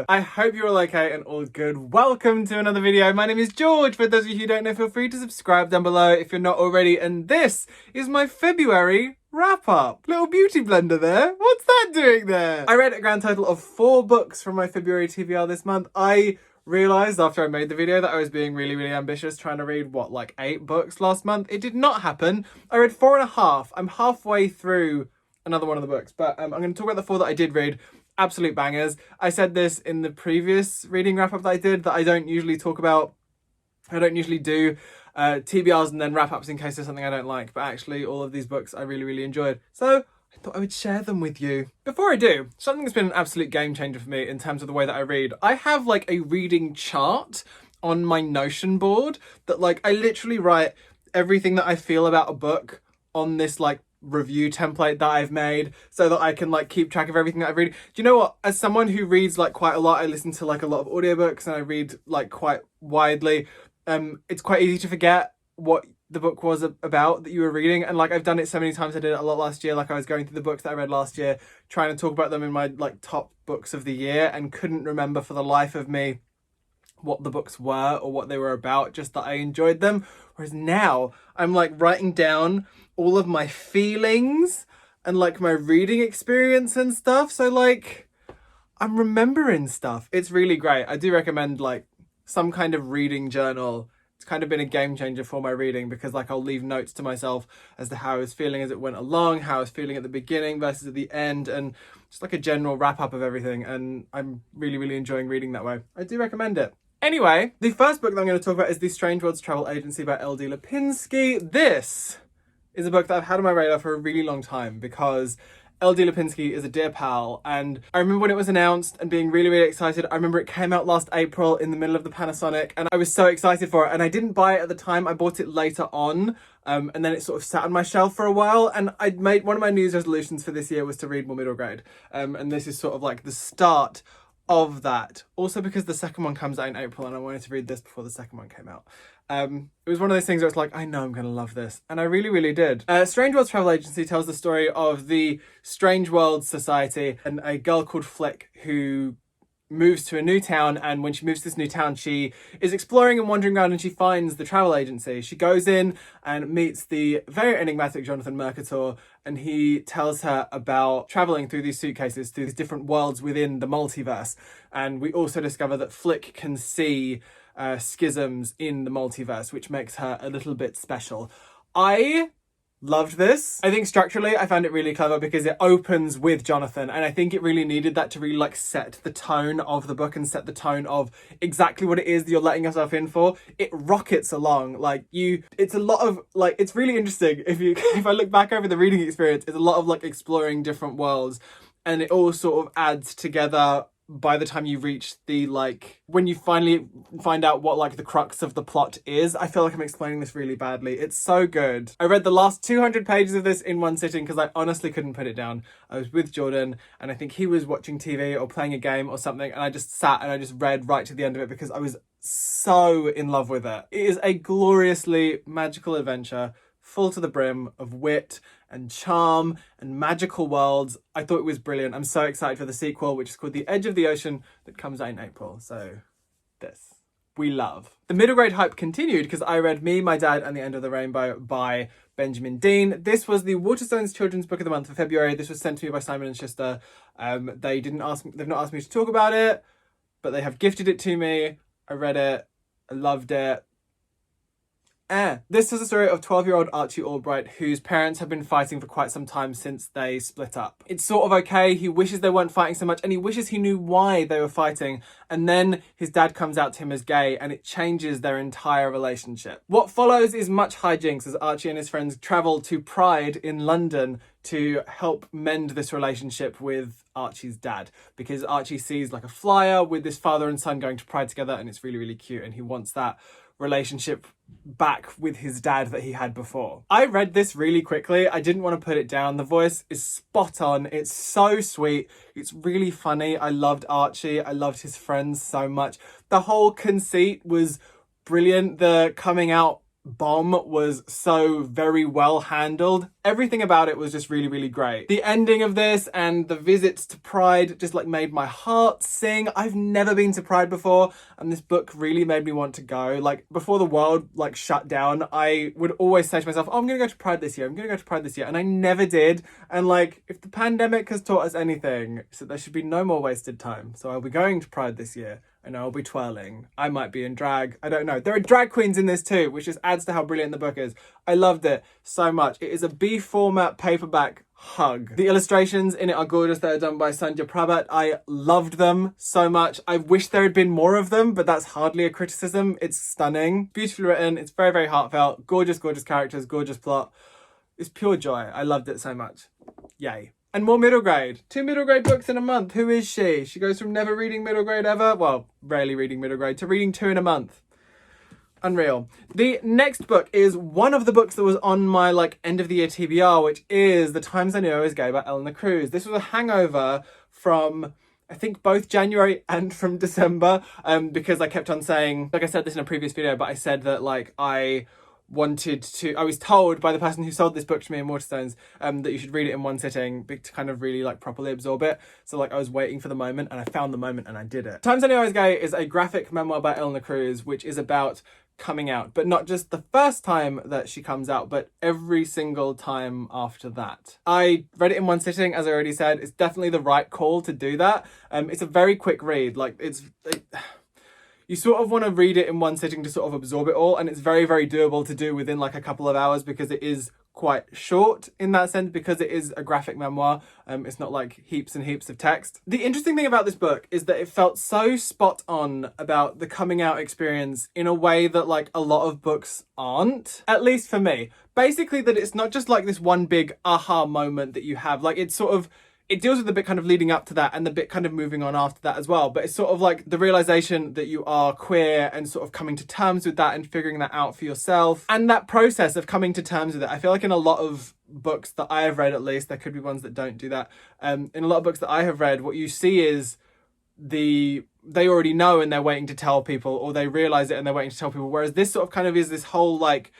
Hello, I hope you're all okay and all good. Welcome to another video. My name is George. For those of you who don't know, feel free to subscribe down below if you're not already. And this is my February wrap up. Little beauty blender there. What's that doing there? I read a grand total of 4 books from my February TBR this month. I realised after I made the video that I was being really ambitious, trying to read, like 8 books last month. It did not happen. I read 4.5. I'm halfway through another one of the books, but I'm going to talk about the 4 that I did read. Absolute bangers. I said this in the previous reading wrap up that I did, that I don't usually do TBRs and then wrap ups in case there's something I don't like, but actually all of these books I really enjoyed. So I thought I would share them with you. Before I do, something that's been an absolute game changer for me in terms of the way that I read. I have like a reading chart on my Notion board that like I literally write everything that I feel about a book on this like review template that I've made so that I can like keep track of everything that I've read. Do you know what? As someone who reads like quite a lot, I listen to like a lot of audiobooks and I read like quite widely. It's quite easy to forget what the book was about that you were reading, and like I've done it so many times. I did it a lot last year. Like I was going through the books that I read last year, trying to talk about them in my like top books of the year, and couldn't remember for the life of me what the books were or what they were about, just that I enjoyed them. Whereas now I'm like writing down all of my feelings and like my reading experience and stuff. So like I'm remembering stuff. It's really great. I do recommend like some kind of reading journal. It's kind of been a game changer for my reading because like I'll leave notes to myself as to how I was feeling as it went along, how I was feeling at the beginning versus at the end, and just like a general wrap up of everything. And I'm really enjoying reading that way. I do recommend it. Anyway, the first book that I'm going to talk about is The Strangeworlds Travel Agency by L.D. Lapinski. This is a book that I've had on my radar for a really long time because L.D. Lapinski is a dear pal, and I remember when it was announced and being really excited. I remember it came out last April in the middle of the Panasonic, and I was so excited for it, and I didn't buy it at the time. I bought it later on, and then it sort of sat on my shelf for a while, and I'd made one of my New Year's resolutions for this year was to read more middle grade, and this is sort of like the start of that. Also because the second one comes out in April and I wanted to read this before the second one came out. It was one of those things where it's like, I know I'm going to love this. And I really did. Strangeworlds Travel Agency tells the story of the Strangeworlds Society and a girl called Flick who moves to a new town, and when she moves to this new town she is exploring and wandering around and she finds the travel agency. She goes in and meets the very enigmatic Jonathan Mercator, and he tells her about traveling through these suitcases through these different worlds within the multiverse. And we also discover that Flick can see schisms in the multiverse, which makes her a little bit special. I loved this. I think structurally I found it really clever because it opens with Jonathan, and I think it really needed that to really like set the tone of the book and set the tone of exactly what it is that you're letting yourself in for. It rockets along. Like it's a lot of like, it's really interesting if I look back over the reading experience, it's a lot of like exploring different worlds, and it all sort of adds together by the time you reach the like, when you finally find out what like the crux of the plot is. I feel like I'm explaining this really badly. It's so good. I read the last 200 pages of this in one sitting because I honestly couldn't put it down. I was with Jordan and I think he was watching TV or playing a game or something, and I just sat and I just read right to the end of it because I was so in love with it. It is a gloriously magical adventure, full to the brim of wit and charm and magical worlds. I thought it was brilliant. I'm so excited for the sequel, which is called The Edge of the Ocean, that comes out in April. So this we love. The middle grade hype continued because I read Me, My Dad and the End of the Rainbow by Benjamin Dean. This was the Waterstones Children's Book of the Month for February. This was sent to me by Simon & Schuster. They've not asked me to talk about it, but they have gifted it to me. I read it. I loved it. This is a story of 12-year-old Archie Albright, whose parents have been fighting for quite some time since they split up. It's sort of okay. He wishes they weren't fighting so much, and he wishes he knew why they were fighting. And then his dad comes out to him as gay, and it changes their entire relationship. What follows is much hijinks as Archie and his friends travel to Pride in London to help mend this relationship with Archie's dad, because Archie sees like a flyer with this father and son going to Pride together, and it's really cute, and he wants that relationship back with his dad that he had before. I read this really quickly. I didn't want to put it down. The voice is spot on. It's so sweet. It's really funny. I loved Archie. I loved his friends so much. The whole conceit was brilliant. The coming out bomb was so very well handled. Everything about it was just really, really great. The ending of this and the visits to Pride just like made my heart sing. I've never been to Pride before, and this book really made me want to go. Like before the world like shut down, I would always say to myself, oh, I'm gonna go to Pride this year, I'm gonna go to Pride this year, and I never did. And like, if the pandemic has taught us anything, it's that there should be no more wasted time. So I'll be going to Pride this year, and I'll be twirling. I might be in drag. I don't know. There are drag queens in this too, which just adds to how brilliant the book is. I loved it so much. It is a B format paperback hug. The illustrations in it are gorgeous. They're done by Sandhya Prabhat. I loved them so much. I wish there had been more of them, but that's hardly a criticism. It's stunning. Beautifully written. It's very, very heartfelt. Gorgeous, gorgeous characters. Gorgeous plot. It's pure joy. I loved it so much. Yay. And more middle grade. 2 middle grade books in a month. Who is she? She goes from never reading middle grade ever, well, rarely reading middle grade, to reading 2 in a month. Unreal. The next book is one of the books that was on my like end of the year TBR, which is The Times I Knew I Was Gay by Eleanor. This was a hangover from I think both January and from December, because I kept on saying, like I said this in a previous video, but I said that like I was told by the person who sold this book to me in Waterstones that you should read it in one sitting to kind of really like properly absorb it. So like I was waiting for the moment, and I found the moment and I did it. Times I Knew I Was Gay is a graphic memoir by Eleanor, which is about coming out, but not just the first time that she comes out, but every single time after that. I read it in one sitting, as I already said. It's definitely the right call to do that. It's a very quick read. Like you sort of want to read it in one sitting to sort of absorb it all, and it's very, very doable to do within like a couple of hours because it is quite short in that sense, because it is a graphic memoir. It's not like heaps and heaps of text. The interesting thing about this book is that it felt so spot on about the coming out experience in a way that like a lot of books aren't, at least for me. Basically that it's not just like this one big aha moment that you have. Like it's sort of, it deals with the bit kind of leading up to that and the bit kind of moving on after that as well. But it's sort of like the realization that you are queer and sort of coming to terms with that and figuring that out for yourself. And that process of coming to terms with it, I feel like in a lot of books that I have read, at least, there could be ones that don't do that. In a lot of books that I have read, what you see is they already know and they're waiting to tell people, or they realize it and they're waiting to tell people. Whereas this sort of kind of is this whole like,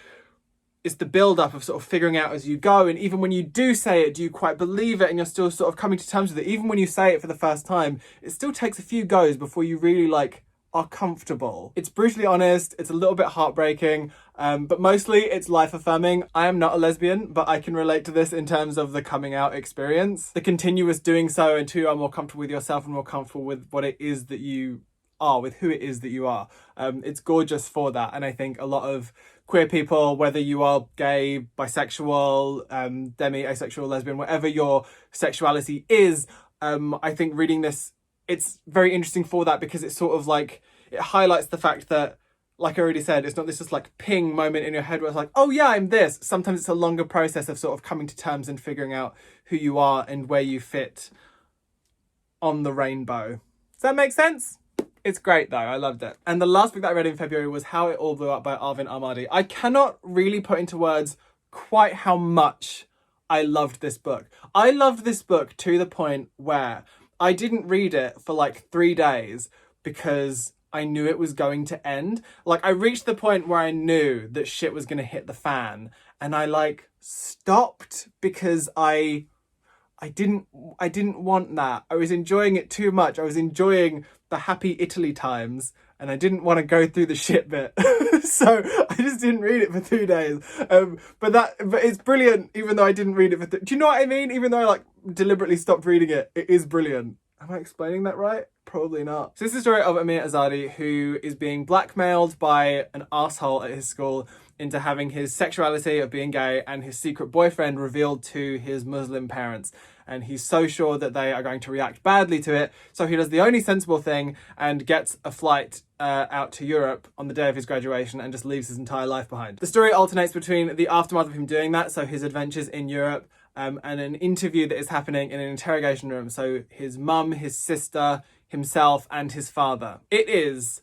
it's the build up of sort of figuring out as you go. And even when you do say it, do you quite believe it? And you're still sort of coming to terms with it. Even when you say it for the first time, it still takes a few goes before you really like are comfortable. It's brutally honest. It's a little bit heartbreaking, but mostly it's life affirming. I am not a lesbian, but I can relate to this in terms of the coming out experience, the continuous doing so until you are more comfortable with yourself and more comfortable with what it is that you are, with who it is that you are. It's gorgeous for that. And I think a lot of queer people, whether you are gay, bisexual, demi, asexual, lesbian, whatever your sexuality is, I think reading this, it's very interesting for that, because it's sort of like, it highlights the fact that, like I already said, it's not this just like ping moment in your head where it's like, oh yeah, I'm this. Sometimes it's a longer process of sort of coming to terms and figuring out who you are and where you fit on the rainbow. Does that make sense? It's great though, I loved it. And the last book that I read in February was How It All Blew Up by Arvin Ahmadi. I cannot really put into words quite how much I loved this book. I loved this book to the point where I didn't read it for like 3 days because I knew it was going to end. Like I reached the point where I knew that shit was gonna hit the fan, and I like stopped because I didn't want that. I was enjoying it too much. I was enjoying the happy Italy times, and I didn't want to go through the shit bit. So I just didn't read it for 2 days. But it's brilliant, even though I didn't read it for... Do you know what I mean? Even though I like deliberately stopped reading it, it is brilliant. Am I explaining that right? Probably not. So this is the story of Amir Azadi, who is being blackmailed by an asshole at his school into having his sexuality of being gay and his secret boyfriend revealed to his Muslim parents. And he's so sure that they are going to react badly to it, so he does the only sensible thing and gets a flight out to Europe on the day of his graduation and just leaves his entire life behind. The story alternates between the aftermath of him doing that, so his adventures in Europe, and an interview that is happening in an interrogation room. So his mum, his sister, himself, and his father. It is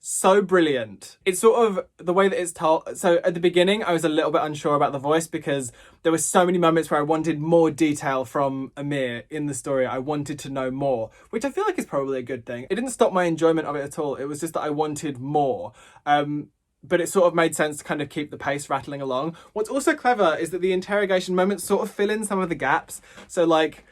so brilliant. It's sort of the way that it's told. So at the beginning, I was a little bit unsure about the voice because there were so many moments where I wanted more detail from Amir in the story. I wanted to know more, which I feel like is probably a good thing. It didn't stop my enjoyment of it at all. It was just that I wanted more. but it sort of made sense to kind of keep the pace rattling along. What's also clever is that the interrogation moments sort of fill in some of the gaps. So like,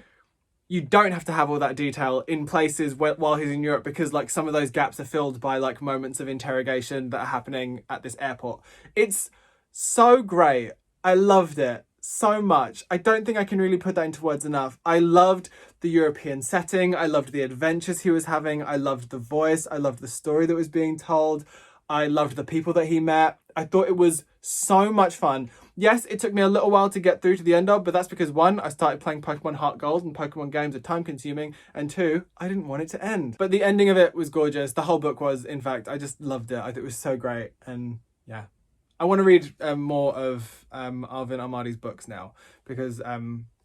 you don't have to have all that detail in places while he's in Europe, because like some of those gaps are filled by like moments of interrogation that are happening at this airport. It's so great. I loved it so much. I don't think I can really put that into words enough. I loved the European setting. I loved the adventures he was having. I loved the voice. I loved the story that was being told. I loved the people that he met. I thought it was so much fun. Yes, it took me a little while to get through to the end of, but that's because one, I started playing Pokemon Heart Gold, and Pokemon games are time consuming, and two, I didn't want it to end. But the ending of it was gorgeous. The whole book was, in fact. I just loved it. I thought it was so great. And yeah, I want to read more of Arvin Ahmadi's books now, because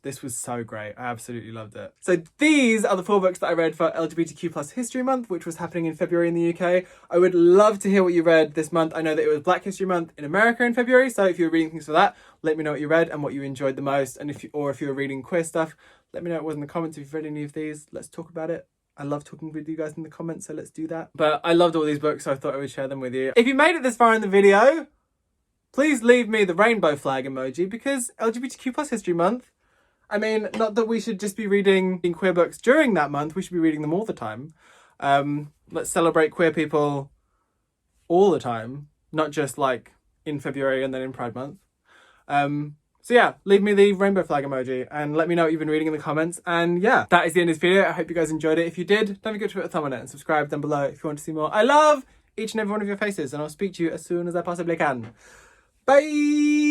this was so great. I absolutely loved it. So these are the 4 books that I read for LGBTQ+ History Month, which was happening in February in the UK. I would love to hear what you read this month. I know that it was Black History Month in America in February, so if you were reading things for that, let me know what you read and what you enjoyed the most. And if you were reading queer stuff, let me know what it was in the comments. If you've read any of these, let's talk about it. I love talking with you guys in the comments, so let's do that. But I loved all these books, so I thought I would share them with you. If you made it this far in the video, please leave me the rainbow flag emoji, because LGBTQ+ History Month, I mean, not that we should just be reading queer books during that month, we should be reading them all the time. Let's celebrate queer people all the time, not just like in February and then in Pride Month. So yeah, leave me the rainbow flag emoji and let me know what you've been reading in the comments. And yeah, that is the end of this video. I hope you guys enjoyed it. If you did, don't forget to put a thumb on it and subscribe down below if you want to see more. I love each and every one of your faces, and I'll speak to you as soon as I possibly can. Bye!